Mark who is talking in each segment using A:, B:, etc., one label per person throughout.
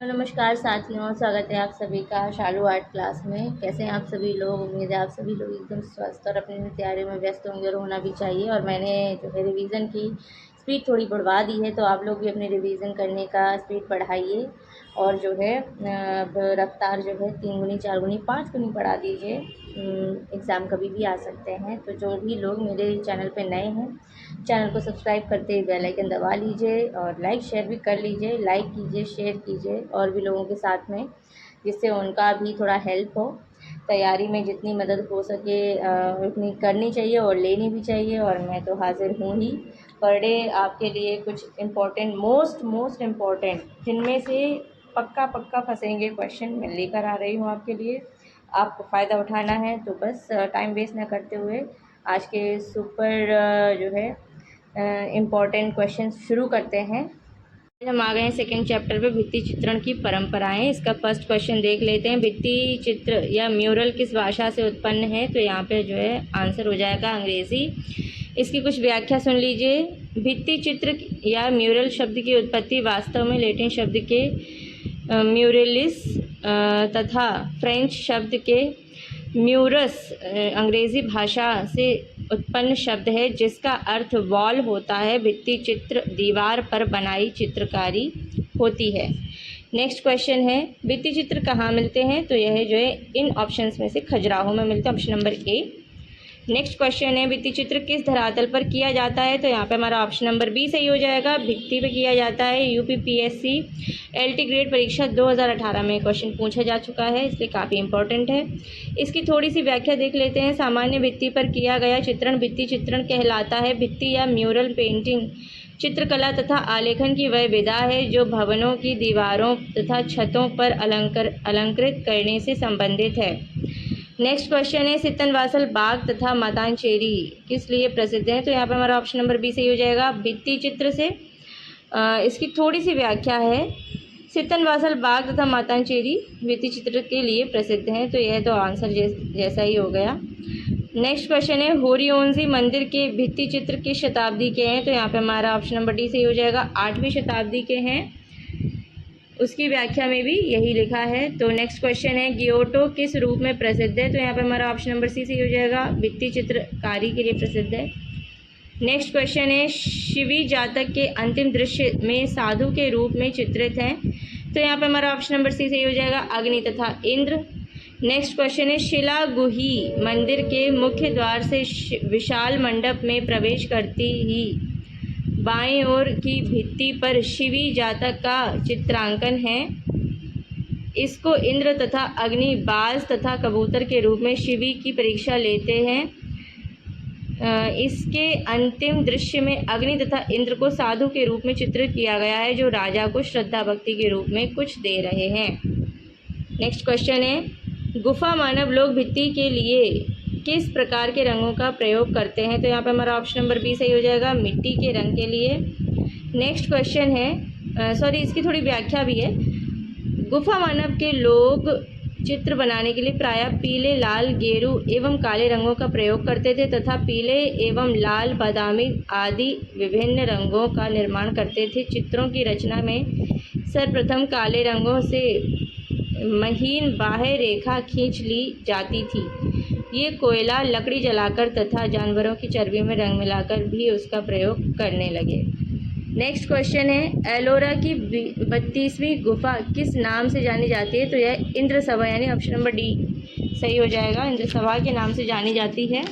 A: नमस्कार साथियों, स्वागत है आप सभी का शालू आर्ट क्लास में। कैसे हैं आप सभी लोग? उम्मीद है आप सभी लोग एकदम स्वस्थ और अपनी तैयारियों में व्यस्त होंगे और होना भी चाहिए। और मैंने जो है रिवीजन की स्पीड थोड़ी बढ़वा दी है, तो आप लोग भी अपने रिवीजन करने का स्पीड बढ़ाइए और जो है अब रफ्तार जो है 3 गुनी 4 गुनी 5 गुनी बढ़ा दीजिए। एग्ज़ाम कभी भी आ सकते हैं। तो जो भी लोग मेरे चैनल पे नए हैं, चैनल को सब्सक्राइब करते हुए बेल आइकन दबा लीजिए और लाइक शेयर भी कर लीजिए। लाइक कीजिए, शेयर कीजिए और भी लोगों के साथ में, जिससे उनका भी थोड़ा हेल्प हो। तैयारी में जितनी मदद हो सके उतनी करनी चाहिए और लेनी भी चाहिए। और मैं तो हाज़िर हूँ ही पर डे आपके लिए कुछ इम्पोर्टेंट मोस्ट इम्पोर्टेंट जिनमें से पक्का पक्का फंसेंगे क्वेश्चन मैं लेकर आ रही हूँ आपके लिए। आपको फ़ायदा उठाना है तो बस टाइम वेस्ट ना करते हुए आज के सुपर जो है इम्पॉर्टेंट क्वेश्चन शुरू करते हैं। हम आ गए हैं सेकेंड चैप्टर पे, भित्ति चित्रण की परंपराएं। इसका फर्स्ट क्वेश्चन देख लेते हैं। भित्ति चित्र या म्यूरल किस भाषा से उत्पन्न है? तो यहाँ पे जो है आंसर हो जाएगा अंग्रेज़ी। इसकी कुछ व्याख्या सुन लीजिए। भित्ति चित्र या म्यूरल शब्द की उत्पत्ति वास्तव में लैटिन शब्द के म्यूरेलिस तथा फ्रेंच शब्द के म्यूरस अंग्रेज़ी भाषा से उत्पन्न शब्द है, जिसका अर्थ वॉल होता है। भित्ति चित्र दीवार पर बनाई चित्रकारी होती है। नेक्स्ट क्वेश्चन है, भित्ति चित्र कहाँ मिलते हैं? तो यह जो है इन ऑप्शंस में से खजुराहो में मिलते हैं, option number A. Next question है, भित्ति चित्र किस धरातल पर किया जाता है? तो यहाँ पे हमारा ऑप्शन नंबर बी सही हो जाएगा। भित्ति पे किया जाता है। यूपीपीएससी एलटी ग्रेड परीक्षा 2018 में क्वेश्चन पूछा जा चुका है, इसलिए काफ़ी इंपॉर्टेंट है। इसकी थोड़ी सी व्याख्या देख लेते हैं। सामान्य भित्ति पर किया गया चित्रण भित्ति चित्रण कहलाता है। भित्ति या म्यूरल पेंटिंग चित्रकला तथा आलेखन की वह विधा है जो भवनों की दीवारों तथा छतों पर अलंकृत करने से संबंधित है। नेक्स्ट क्वेश्चन है, सितनवासल बाग तथा मातांचेरी किस लिए प्रसिद्ध है? तो यहाँ पे हमारा ऑप्शन नंबर बी सही हो जाएगा, भित्ति चित्र से। इसकी थोड़ी सी व्याख्या है, सितनवासल बाग तथा मातांचेरी भित्ति चित्र के लिए प्रसिद्ध हैं। तो यह तो आंसर जैसा ही हो गया। नेक्स्ट क्वेश्चन है, होरियोंजी मंदिर के भित्ति चित्र किस शताब्दी के हैं? तो यहाँ पे हमारा ऑप्शन नंबर डी सही हो जाएगा, 8वीं शताब्दी के हैं। उसकी व्याख्या में भी यही लिखा है। तो नेक्स्ट क्वेश्चन है, गियोटो किस रूप में प्रसिद्ध है? तो यहाँ पे हमारा ऑप्शन नंबर सी सही हो जाएगा, भित्ति चित्रकारी के लिए प्रसिद्ध है। नेक्स्ट क्वेश्चन है, शिवी जातक के अंतिम दृश्य में साधु के रूप में चित्रित हैं। तो यहाँ पे हमारा ऑप्शन नंबर सी सही हो जाएगा, अग्नि तथा इंद्र। नेक्स्ट क्वेश्चन है, शिलागुही मंदिर के मुख्य द्वार से विशाल मंडप में प्रवेश करती ही बाएं ओर की भित्ति पर शिवी जातक का चित्रांकन है। इसको इंद्र तथा अग्नि, बाज तथा कबूतर के रूप में शिवी की परीक्षा लेते हैं। इसके अंतिम दृश्य में अग्नि तथा इंद्र को साधु के रूप में चित्रित किया गया है, जो राजा को श्रद्धा भक्ति के रूप में कुछ दे रहे हैं। नेक्स्ट क्वेश्चन है, गुफा मानव लोग भित्ति के लिए किस प्रकार के रंगों का प्रयोग करते हैं? तो यहाँ पे हमारा ऑप्शन नंबर बी सही हो जाएगा, मिट्टी के रंग के लिए। नेक्स्ट क्वेश्चन है, इसकी थोड़ी व्याख्या भी है। गुफा मानव के लोग चित्र बनाने के लिए प्रायः पीले, लाल, गेरू एवं काले रंगों का प्रयोग करते थे तथा पीले एवं लाल, बादामी आदि विभिन्न रंगों का निर्माण करते थे। चित्रों की रचना में सर्वप्रथम काले रंगों से महीन बाह्य रेखा खींच ली जाती थी। ये कोयला, लकड़ी जलाकर तथा जानवरों की चर्बी में रंग मिलाकर भी उसका प्रयोग करने लगे। नेक्स्ट क्वेश्चन है, एलोरा की 32वीं गुफा किस नाम से जानी जाती है? तो यह इंद्र सभा यानी ऑप्शन नंबर डी सही हो जाएगा, इंद्र सभा के नाम से जानी जाती है।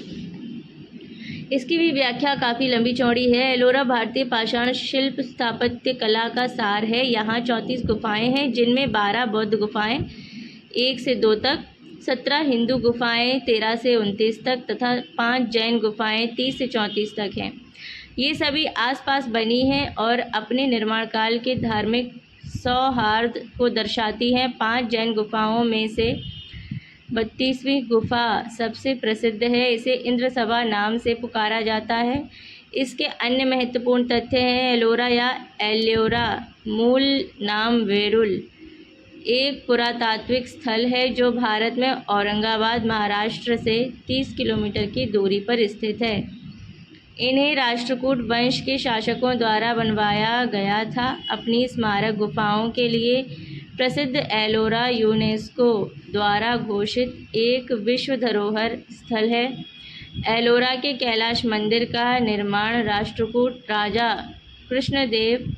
A: इसकी भी व्याख्या काफ़ी लंबी चौड़ी है। एलोरा भारतीय पाषाण शिल्प स्थापत्य कला का सार है। यहाँ 34 गुफाएं हैं, जिनमें 12 बौद्ध गुफाएं 1 से 2 तक, 17 हिंदू गुफाएं 13 से 29 तक तथा 5 जैन गुफाएं 30 से 34 तक हैं। ये सभी आसपास बनी हैं और अपने निर्माण काल के धार्मिक सौहार्द को दर्शाती हैं। 5 जैन गुफाओं में से 32वीं गुफा सबसे प्रसिद्ध है। इसे इंद्र सभा नाम से पुकारा जाता है। इसके अन्य महत्वपूर्ण तथ्य हैं, एलोरा या एल्योरा मूल नाम वेरुल एक पुरातात्विक स्थल है जो भारत में औरंगाबाद, महाराष्ट्र से 30 किलोमीटर की दूरी पर स्थित है। इन्हें राष्ट्रकूट वंश के शासकों द्वारा बनवाया गया था। अपनी स्मारक गुफाओं के लिए प्रसिद्ध एलोरा यूनेस्को द्वारा घोषित एक विश्व धरोहर स्थल है। एलोरा के कैलाश मंदिर का निर्माण राष्ट्रकूट राजा कृष्णदेव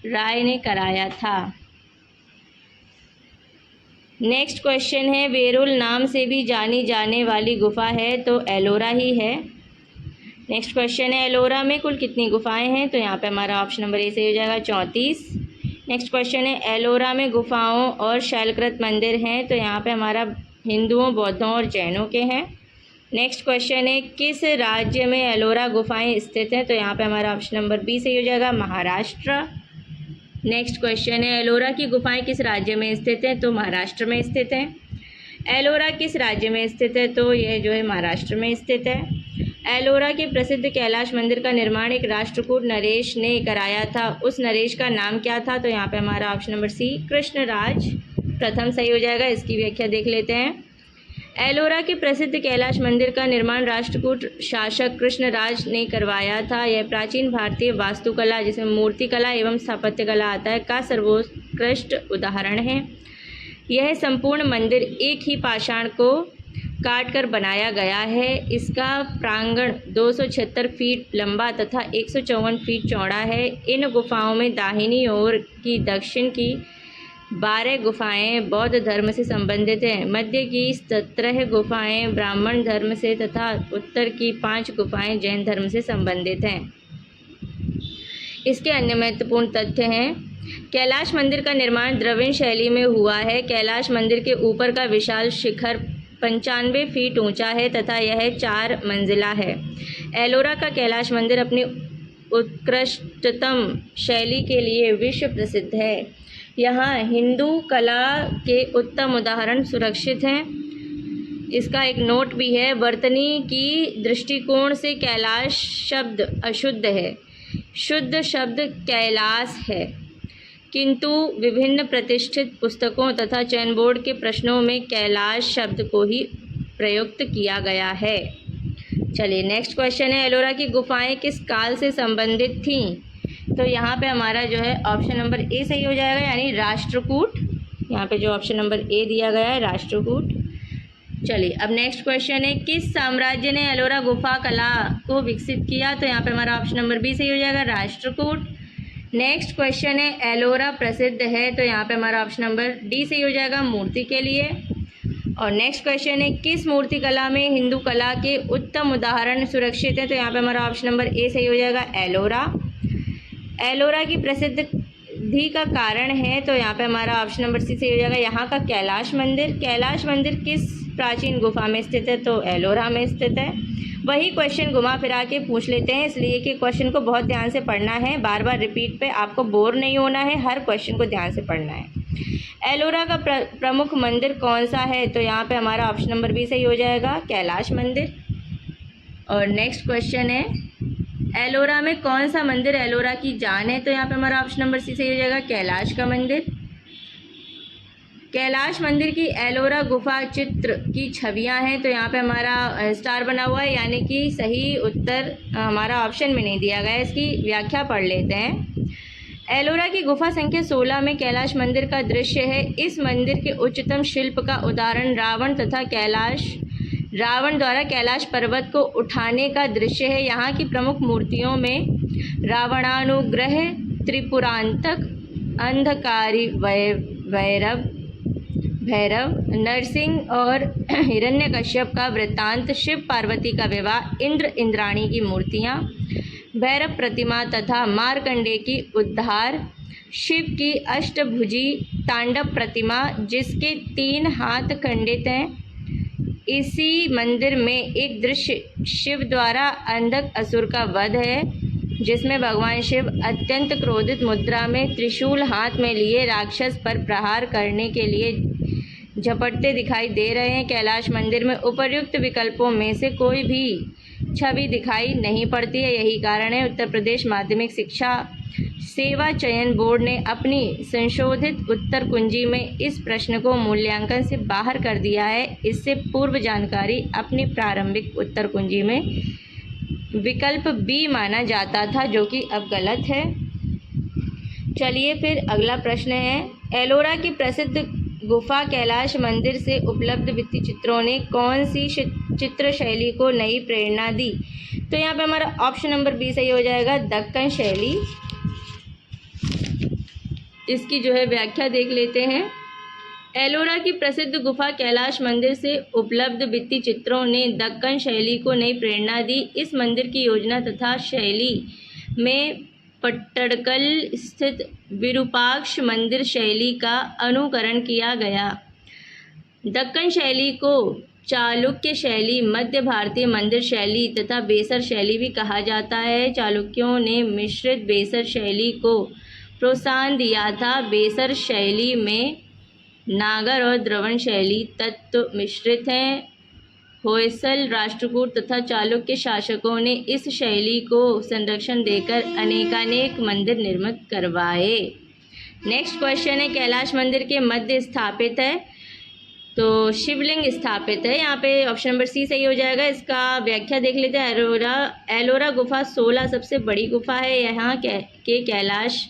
A: राय ने कराया था। नेक्स्ट क्वेश्चन है, वेरुल नाम से भी जानी जाने वाली गुफा है तो एलोरा ही है। नेक्स्ट क्वेश्चन है, एलोरा में कुल कितनी गुफाएं हैं? तो यहाँ पे हमारा ऑप्शन नंबर ए सही हो जाएगा, 34। नेक्स्ट क्वेश्चन है, एलोरा में गुफाओं और शैलकृत मंदिर हैं तो यहाँ पे हमारा हिंदुओं, बौद्धों और जैनों के हैं। नेक्स्ट क्वेश्चन है, किस राज्य में एलोरा गुफाएं स्थित हैं? तो यहाँ पे हमारा ऑप्शन नंबर बी सही हो जाएगा, महाराष्ट्र। नेक्स्ट क्वेश्चन है, एलोरा की गुफाएं किस राज्य में स्थित हैं? तो महाराष्ट्र में स्थित हैं। एलोरा किस राज्य में स्थित है? तो यह जो है महाराष्ट्र में स्थित है। एलोरा के प्रसिद्ध कैलाश मंदिर का निर्माण एक राष्ट्रकूट नरेश ने कराया था, उस नरेश का नाम क्या था? तो यहाँ पे हमारा ऑप्शन नंबर सी कृष्णराज प्रथम सही हो जाएगा। इसकी व्याख्या देख लेते हैं। एलोरा के प्रसिद्ध कैलाश मंदिर का निर्माण राष्ट्रकूट शासक कृष्णराज ने करवाया था। यह प्राचीन भारतीय वास्तुकला, जिसमें मूर्तिकला एवं स्थापत्य कला आता है, का सर्वोत्कृष्ट उदाहरण है। यह संपूर्ण मंदिर एक ही पाषाण को काट कर बनाया गया है। इसका प्रांगण 276 फीट लंबा तथा 154 फीट चौड़ा है। इन गुफाओं में दाहिनी ओर की दक्षिण की 12 गुफाएं बौद्ध धर्म से संबंधित हैं, मध्य की 17 गुफाएं ब्राह्मण धर्म से तथा उत्तर की 5 गुफाएं जैन धर्म से संबंधित हैं। इसके अन्य महत्वपूर्ण तथ्य हैं, कैलाश मंदिर का निर्माण द्रविड़ शैली में हुआ है। कैलाश मंदिर के ऊपर का विशाल शिखर 95 फीट ऊंचा है तथा यह 4 मंजिला है। एलोरा का कैलाश मंदिर अपनी उत्कृष्टतम शैली के लिए विश्व प्रसिद्ध है। यहाँ हिंदू कला के उत्तम उदाहरण सुरक्षित हैं। इसका एक नोट भी है, वर्तनी की दृष्टिकोण से कैलाश शब्द अशुद्ध है, शुद्ध शब्द कैलास है, किंतु विभिन्न प्रतिष्ठित पुस्तकों तथा चयन बोर्ड के प्रश्नों में कैलाश शब्द को ही प्रयुक्त किया गया है। चलिए नेक्स्ट क्वेश्चन है, एलोरा की गुफाएं किस काल से संबंधित थीं? तो यहाँ पे हमारा जो है ऑप्शन नंबर ए सही हो जाएगा, यानी राष्ट्रकूट। यहाँ पे जो ऑप्शन नंबर ए दिया गया है राष्ट्रकूट। चलिए अब नेक्स्ट क्वेश्चन है, किस साम्राज्य ने एलोरा गुफा कला को विकसित किया? तो यहाँ पे हमारा ऑप्शन नंबर बी सही हो जाएगा, राष्ट्रकूट। नेक्स्ट क्वेश्चन है, एलोरा प्रसिद्ध है तो यहाँ पे हमारा ऑप्शन नंबर डी सही हो जाएगा, मूर्ति के लिए। और नेक्स्ट क्वेश्चन है, किस मूर्ति कला में हिंदू कला के उत्तम उदाहरण सुरक्षित है? तो यहाँ पे हमारा ऑप्शन नंबर ए सही हो जाएगा, एलोरा। एलोरा की प्रसिद्धि का कारण है तो यहाँ पे हमारा ऑप्शन नंबर सी सही हो जाएगा, यहाँ का कैलाश मंदिर। कैलाश मंदिर किस प्राचीन गुफा में स्थित है? तो एलोरा में स्थित है। वही क्वेश्चन घुमा फिरा के पूछ लेते हैं, इसलिए कि क्वेश्चन को बहुत ध्यान से पढ़ना है, बार बार रिपीट पे आपको बोर नहीं होना है, हर क्वेश्चन को ध्यान से पढ़ना है। एलोरा का प्रमुख मंदिर कौन सा है? तो यहाँ पे हमारा ऑप्शन नंबर बी सही हो जाएगा, कैलाश मंदिर। और नेक्स्ट क्वेश्चन है, एलोरा में कौन सा मंदिर एलोरा की जान है? तो यहाँ पे हमारा ऑप्शन नंबर सी सही हो जाएगा, कैलाश का मंदिर। कैलाश मंदिर की एलोरा गुफा चित्र की छवियां हैं तो यहाँ पे हमारा स्टार बना हुआ है, यानी कि सही उत्तर हमारा ऑप्शन में नहीं दिया गया है। इसकी व्याख्या पढ़ लेते हैं। एलोरा की गुफा संख्या 16 में कैलाश मंदिर का दृश्य है। इस मंदिर के उच्चतम शिल्प का उदाहरण रावण द्वारा कैलाश पर्वत को उठाने का दृश्य है। यहाँ की प्रमुख मूर्तियों में रावणानुग्रह, त्रिपुरांतक, अंधकारी भैरव, नरसिंह और हिरण्यकश्यप का वृत्तांत, शिव पार्वती का विवाह, इंद्र इंद्राणी की मूर्तियाँ, भैरव प्रतिमा तथा मार्कंडेय की उद्धार, शिव की अष्टभुजी तांडव प्रतिमा जिसके 3 हाथ खंडित हैं। इसी मंदिर में एक दृश्य शिव द्वारा अंधक असुर का वध है, जिसमें भगवान शिव अत्यंत क्रोधित मुद्रा में त्रिशूल हाथ में लिए राक्षस पर प्रहार करने के लिए झपटते दिखाई दे रहे हैं। कैलाश मंदिर में उपर्युक्त विकल्पों में से कोई भी छवि दिखाई नहीं पड़ती है। यही कारण है उत्तर प्रदेश माध्यमिक शिक्षा सेवा चयन बोर्ड ने अपनी संशोधित उत्तर कुंजी में इस प्रश्न को मूल्यांकन से बाहर कर दिया है। इससे पूर्व जानकारी अपनी प्रारंभिक उत्तर कुंजी में विकल्प बी माना जाता था, जो कि अब गलत है। चलिए फिर अगला प्रश्न है, एलोरा की प्रसिद्ध गुफा कैलाश मंदिर से उपलब्ध भित्ति चित्रों ने कौन सी चित्र शैली को नई प्रेरणा दी? तो यहाँ पे हमारा ऑप्शन नंबर बी सही हो जाएगा, दक्कन शैली। इसकी जो है व्याख्या देख लेते हैं। एलोरा की प्रसिद्ध गुफा कैलाश मंदिर से उपलब्ध भित्ति चित्रों ने दक्कन शैली को नई प्रेरणा दी। इस मंदिर की योजना तथा शैली में पट्टडकल स्थित विरूपाक्ष मंदिर शैली का अनुकरण किया गया। दक्कन शैली को चालुक्य शैली, मध्य भारतीय मंदिर शैली तथा बेसर शैली भी कहा जाता है। चालुक्यों ने मिश्रित बेसर शैली को प्रोत्साहन दिया था। बेसर शैली में नागर और द्रवण शैली तत्व मिश्रित हैं। होयसल, राष्ट्रकूट तथा चालुक्य शासकों ने इस शैली को संरक्षण देकर अनेकानेक मंदिर निर्मित करवाए। नेक्स्ट क्वेश्चन है, कैलाश मंदिर के मध्य स्थापित है तो शिवलिंग स्थापित है। यहाँ पे ऑप्शन नंबर सी सही हो जाएगा। इसका व्याख्या देख लेते हैं। एलोरा गुफा 16 सबसे बड़ी गुफा है। यहाँ के कैलाश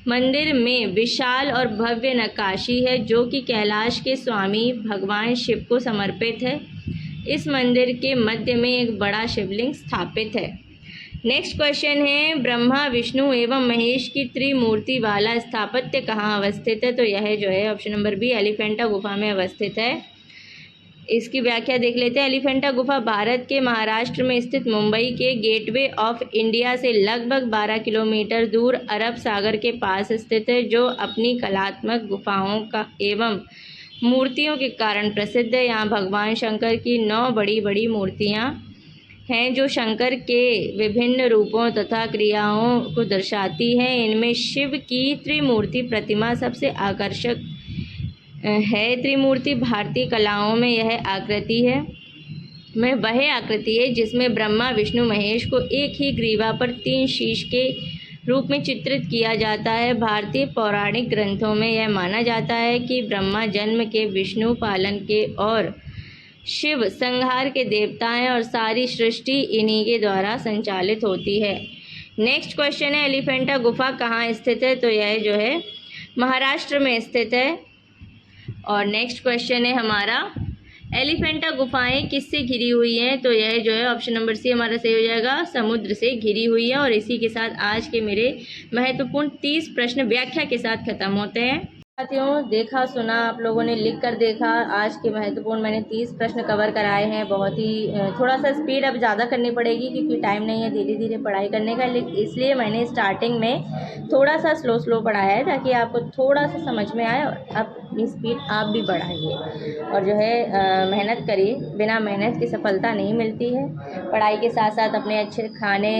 A: मंदिर में विशाल और भव्य नक्काशी है जो कि कैलाश के स्वामी भगवान शिव को समर्पित है। इस मंदिर के मध्य में एक बड़ा शिवलिंग स्थापित है। नेक्स्ट क्वेश्चन है, ब्रह्मा, विष्णु एवं महेश की त्रिमूर्ति वाला स्थापत्य कहाँ अवस्थित है? तो यह जो है ऑप्शन नंबर बी, एलिफेंटा गुफा में अवस्थित है। इसकी व्याख्या देख लेते हैं। एलिफेंटा गुफा भारत के महाराष्ट्र में स्थित मुंबई के गेटवे ऑफ इंडिया से लगभग 12 किलोमीटर दूर अरब सागर के पास स्थित है, जो अपनी कलात्मक गुफाओं का एवं मूर्तियों के कारण प्रसिद्ध है। यहाँ भगवान शंकर की 9 बड़ी बड़ी मूर्तियाँ हैं जो शंकर के विभिन्न रूपों तथा क्रियाओं को दर्शाती हैं। इनमें शिव की त्रिमूर्ति प्रतिमा सबसे आकर्षक है। त्रिमूर्ति भारतीय कलाओं में यह आकृति है वह आकृति है जिसमें ब्रह्मा, विष्णु, महेश को एक ही ग्रीवा पर 3 शीश के रूप में चित्रित किया जाता है। भारतीय पौराणिक ग्रंथों में यह माना जाता है कि ब्रह्मा जन्म के, विष्णु पालन के और शिव संहार के देवता हैं और सारी सृष्टि इन्हीं के द्वारा संचालित होती है। नेक्स्ट क्वेश्चन है, एलिफेंटा गुफा कहाँ स्थित है? तो यह जो है महाराष्ट्र में स्थित है। और नेक्स्ट क्वेश्चन है हमारा, एलिफेंटा गुफाएं किससे घिरी हुई हैं? तो यह जो है ऑप्शन नंबर सी हमारा सही हो जाएगा, समुद्र से घिरी हुई है। और इसी के साथ आज के मेरे महत्वपूर्ण 30 प्रश्न व्याख्या के साथ खत्म होते हैं। साथियों, देखा सुना आप लोगों ने, लिख कर देखा। आज के महत्वपूर्ण मैंने 30 प्रश्न कवर कराए हैं। बहुत ही थोड़ा सा स्पीड अब ज़्यादा करनी पड़ेगी क्योंकि टाइम नहीं है धीरे धीरे पढ़ाई करने का, इसलिए मैंने स्टार्टिंग में थोड़ा सा स्लो पढ़ाया है ताकि आपको थोड़ा सा समझ में आए और अपनी स्पीड आप भी बढ़ाइए। और जो है मेहनत करिए, बिना मेहनत की सफलता नहीं मिलती है। पढ़ाई के साथ साथ अपने अच्छे खाने,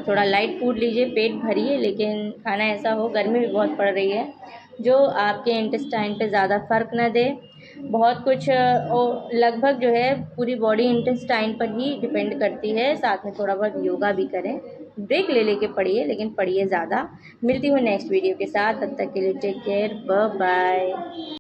A: थोड़ा लाइट फूड लीजिए, पेट भरिए, लेकिन खाना ऐसा हो, गर्मी भी बहुत पड़ रही है, जो आपके इंटेस्टाइन पे ज़्यादा फ़र्क न दे। बहुत कुछ लगभग जो है पूरी बॉडी इंटेस्टाइन पर ही डिपेंड करती है। साथ में थोड़ा बहुत योगा भी करें, ब्रेक ले लेके पढ़िए, लेकिन पढ़िए ज़्यादा। मिलती हूँ नेक्स्ट वीडियो के साथ, तब तक के लिए टेक केयर, बाय बाय।